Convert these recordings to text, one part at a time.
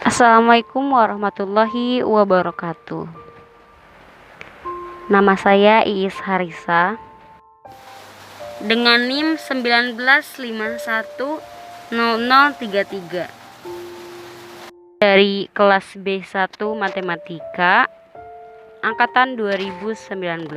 Assalamualaikum warahmatullahi wabarakatuh. Nama saya Iis Harisa dengan NIM 19510033 dari kelas B1 Matematika angkatan 2019.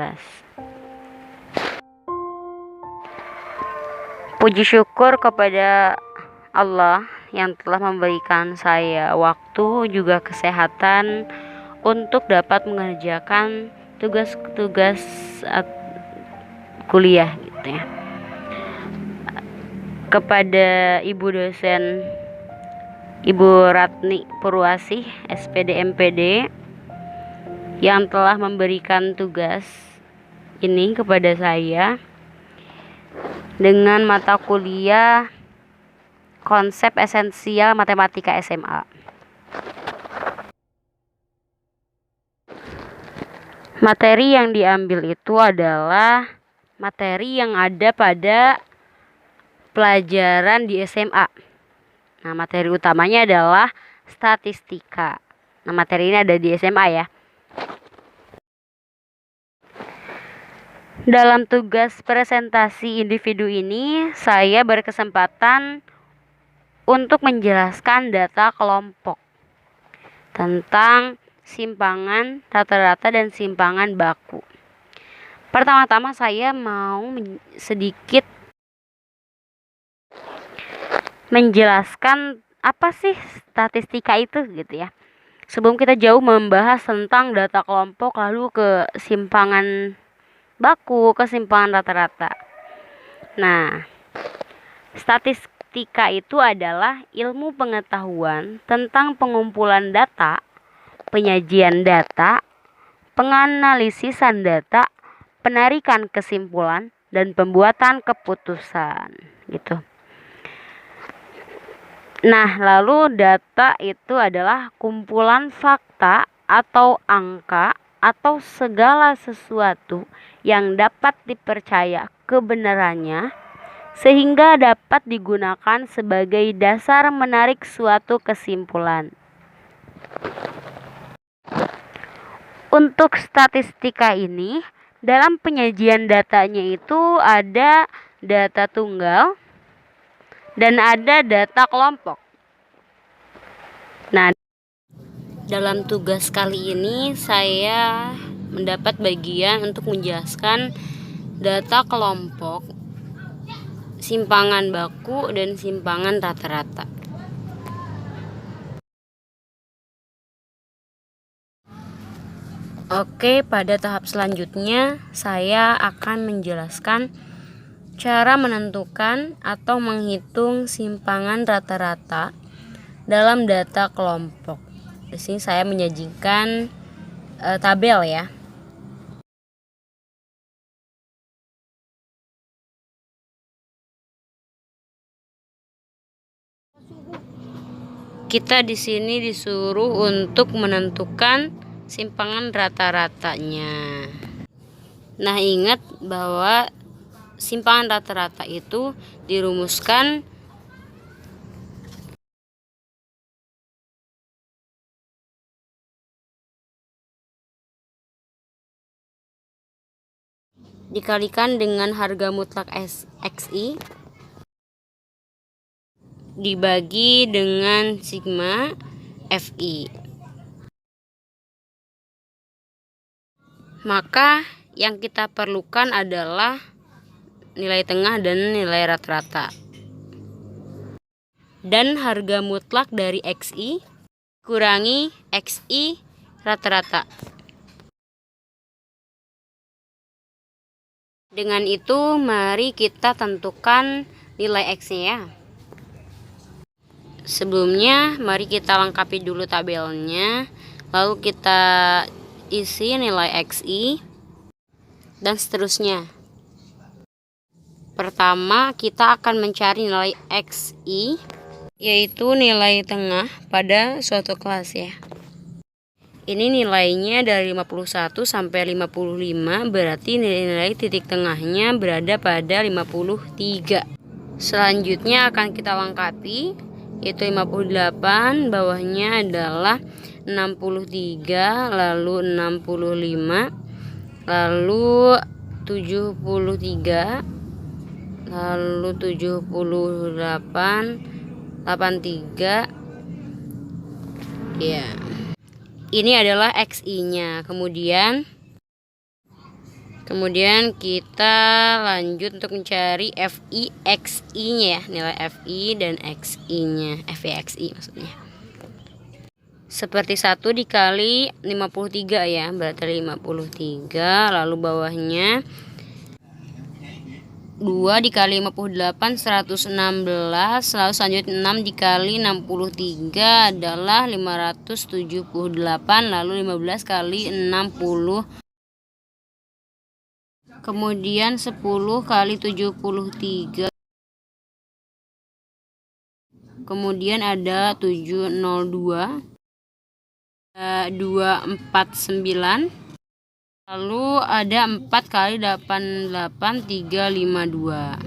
Puji syukur kepada Allah yang telah memberikan saya waktu juga kesehatan untuk dapat mengerjakan tugas-tugas kuliah gitu ya. Kepada Ibu dosen Ibu Ratni Purwasih SPD MPD yang telah memberikan tugas ini kepada saya dengan mata kuliah konsep esensial matematika SMA. Materi yang diambil itu adalah materi yang ada pada pelajaran di SMA. Nah, materi utamanya adalah statistika. Nah, materi ini ada di SMA ya. Dalam tugas presentasi individu ini, saya berkesempatan untuk menjelaskan data kelompok tentang simpangan rata-rata dan simpangan baku. Pertama-tama saya mau sedikit menjelaskan apa sih statistika itu gitu ya. Sebelum kita jauh membahas tentang data kelompok lalu ke simpangan baku, ke simpangan rata-rata. Nah, statistika itu adalah ilmu pengetahuan tentang pengumpulan data, penyajian data, penganalisisan data, penarikan kesimpulan, dan pembuatan keputusan gitu. Nah, lalu data itu adalah kumpulan fakta atau angka atau segala sesuatu yang dapat dipercaya kebenarannya sehingga dapat digunakan sebagai dasar menarik suatu kesimpulan. Untuk statistika ini, dalam penyajian datanya itu ada data tunggal dan ada data kelompok. Nah, dalam tugas kali ini saya mendapat bagian untuk menjelaskan data kelompok, simpangan baku, dan simpangan rata-rata. Oke, pada tahap selanjutnya saya akan menjelaskan cara menentukan atau menghitung simpangan rata-rata dalam data kelompok. Di sini saya menyajikan tabel ya. Kita di sini disuruh untuk menentukan simpangan rata-ratanya. Nah, ingat bahwa simpangan rata-rata itu dirumuskan dikalikan dengan harga mutlak XI dibagi dengan sigma FI. Maka yang kita perlukan adalah nilai tengah dan nilai rata-rata. Dan harga mutlak dari XI kurangi XI rata-rata. Dengan itu, mari kita tentukan nilai X-nya ya. Sebelumnya, mari kita lengkapi dulu tabelnya. Lalu kita isi nilai XI dan seterusnya. Pertama, kita akan mencari nilai XI, yaitu nilai tengah pada suatu kelas ya. Ini nilainya dari 51 sampai 55, berarti nilai titik tengahnya berada pada 53. Selanjutnya akan kita lengkapi, itu 58, bawahnya adalah 63, lalu 65, lalu 73, lalu 78, 83 ya. Ini adalah XI-nya. Kemudian kita lanjut untuk mencari FI XI-nya ya, nilai FI dan XI-nya, FI XI maksudnya. Seperti 1 dikali 53 ya, berarti 53, lalu bawahnya 2 dikali 58 116, lalu selanjutnya 6 dikali 63 adalah 578, lalu 15 kali 60, kemudian 10 kali 73, kemudian ada 702, 249, lalu ada 4 kali 88 352.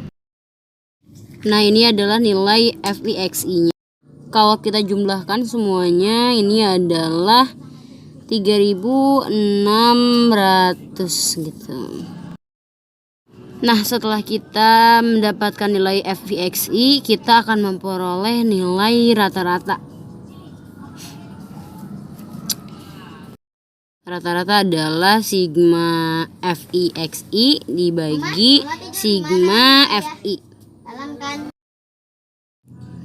Nah, ini adalah nilai FIXI-nya. Kalau kita jumlahkan semuanya, ini adalah 3600 gitu. Nah, setelah kita mendapatkan nilai FIXI, kita akan memperoleh nilai rata-rata. Rata-rata adalah sigma FIXI dibagi sigma FI.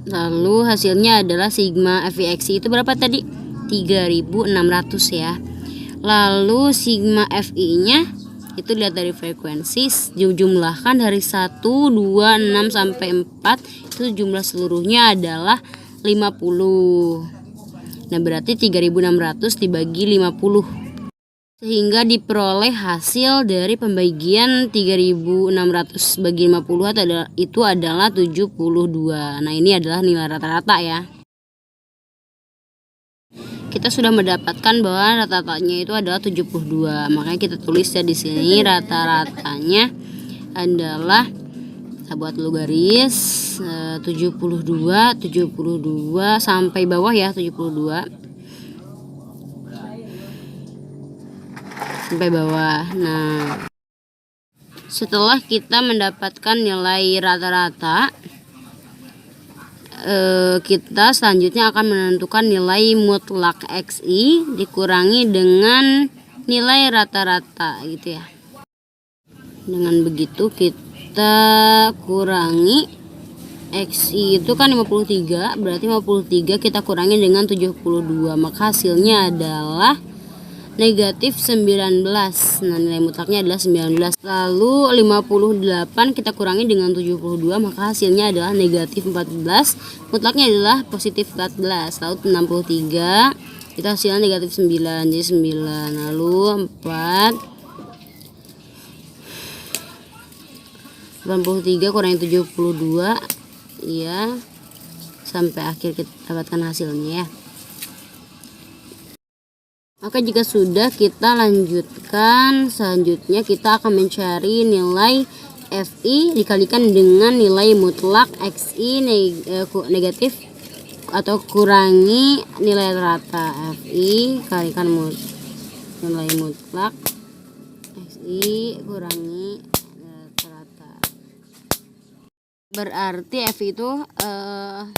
Lalu hasilnya adalah sigma FIXI itu berapa tadi? 3600 ya. Lalu sigma FI-nya itu lihat dari frekuensi, jumlahkan dari 1, 2, 6 sampai 4, itu jumlah seluruhnya adalah 50. Nah, berarti 3600 dibagi 50. Sehingga diperoleh hasil dari pembagian 3600 bagi 50 itu adalah 72. Nah, ini adalah nilai rata-rata ya. Kita sudah mendapatkan bahwa rata-ratanya itu adalah 72. Makanya kita tulis ya di sini rata-ratanya adalah, kita buat dulu garis 72 sampai bawah ya, 72 sampai bawah. Nah, setelah kita mendapatkan nilai rata-rata, kita selanjutnya akan menentukan nilai mutlak XI dikurangi dengan nilai rata-rata gitu ya. Dengan begitu kita kurangi XI itu kan 53, berarti 53 kita kurangi dengan 72, maka hasilnya adalah negatif 19. Nah, nilai mutlaknya adalah 19. Lalu 58 kita kurangi dengan 72, maka hasilnya adalah negatif 14. Mutlaknya adalah positif 14. Lalu 63 itu hasilnya negatif 9, jadi 9. Lalu 83 kurangi 72 ya, sampai akhir kita dapatkan hasilnya ya. Maka jika sudah, kita lanjutkan. Selanjutnya kita akan mencari nilai FI dikalikan dengan nilai mutlak XI negatif atau kurangi nilai rata. FI kalikan nilai mutlak XI kurangi rata. Berarti FI itu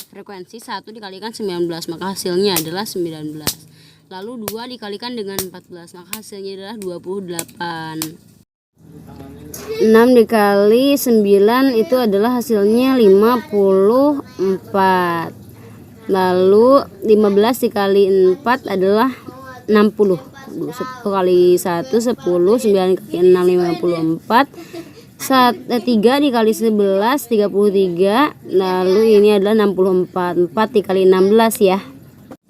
frekuensi 1 dikalikan 19, maka hasilnya adalah 19. Lalu 2 dikalikan dengan 14, maka hasilnya adalah 28. 6 dikali 9 itu adalah hasilnya 54. Lalu 15 dikali 4 adalah 60. 10 kali 1 10, 9 kali 6 54. 3 dikali 11 33. Lalu ini adalah 64. 4 dikali 16 ya.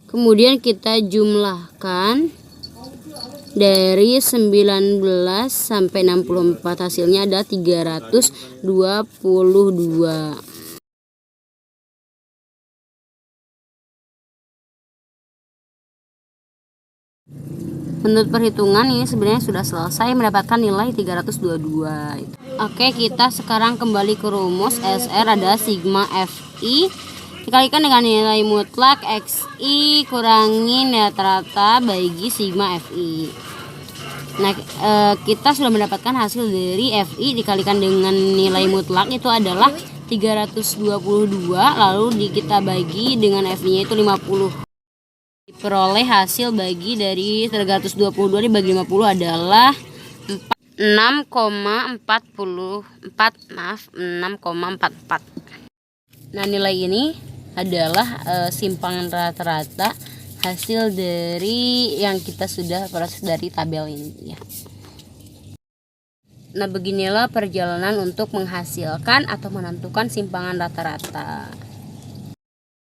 Kemudian kita jumlahkan dari 19 sampai 64, hasilnya ada 322. Menurut perhitungan ini sebenarnya sudah selesai, mendapatkan nilai 322. Oke, kita sekarang kembali ke rumus. SR adalah sigma FI dikalikan dengan nilai mutlak XI kurangi rata-rata bagi sigma FI. Nah, kita sudah mendapatkan hasil dari FI dikalikan dengan nilai mutlak itu adalah 322, lalu kita bagi dengan FI-nya itu 50. Diperoleh hasil bagi dari 322 dibagi 50 adalah 6,44. Nah, nilai ini adalah simpangan rata-rata hasil dari yang kita sudah proses dari tabel ini ya. Nah, beginilah perjalanan untuk menghasilkan atau menentukan simpangan rata-rata.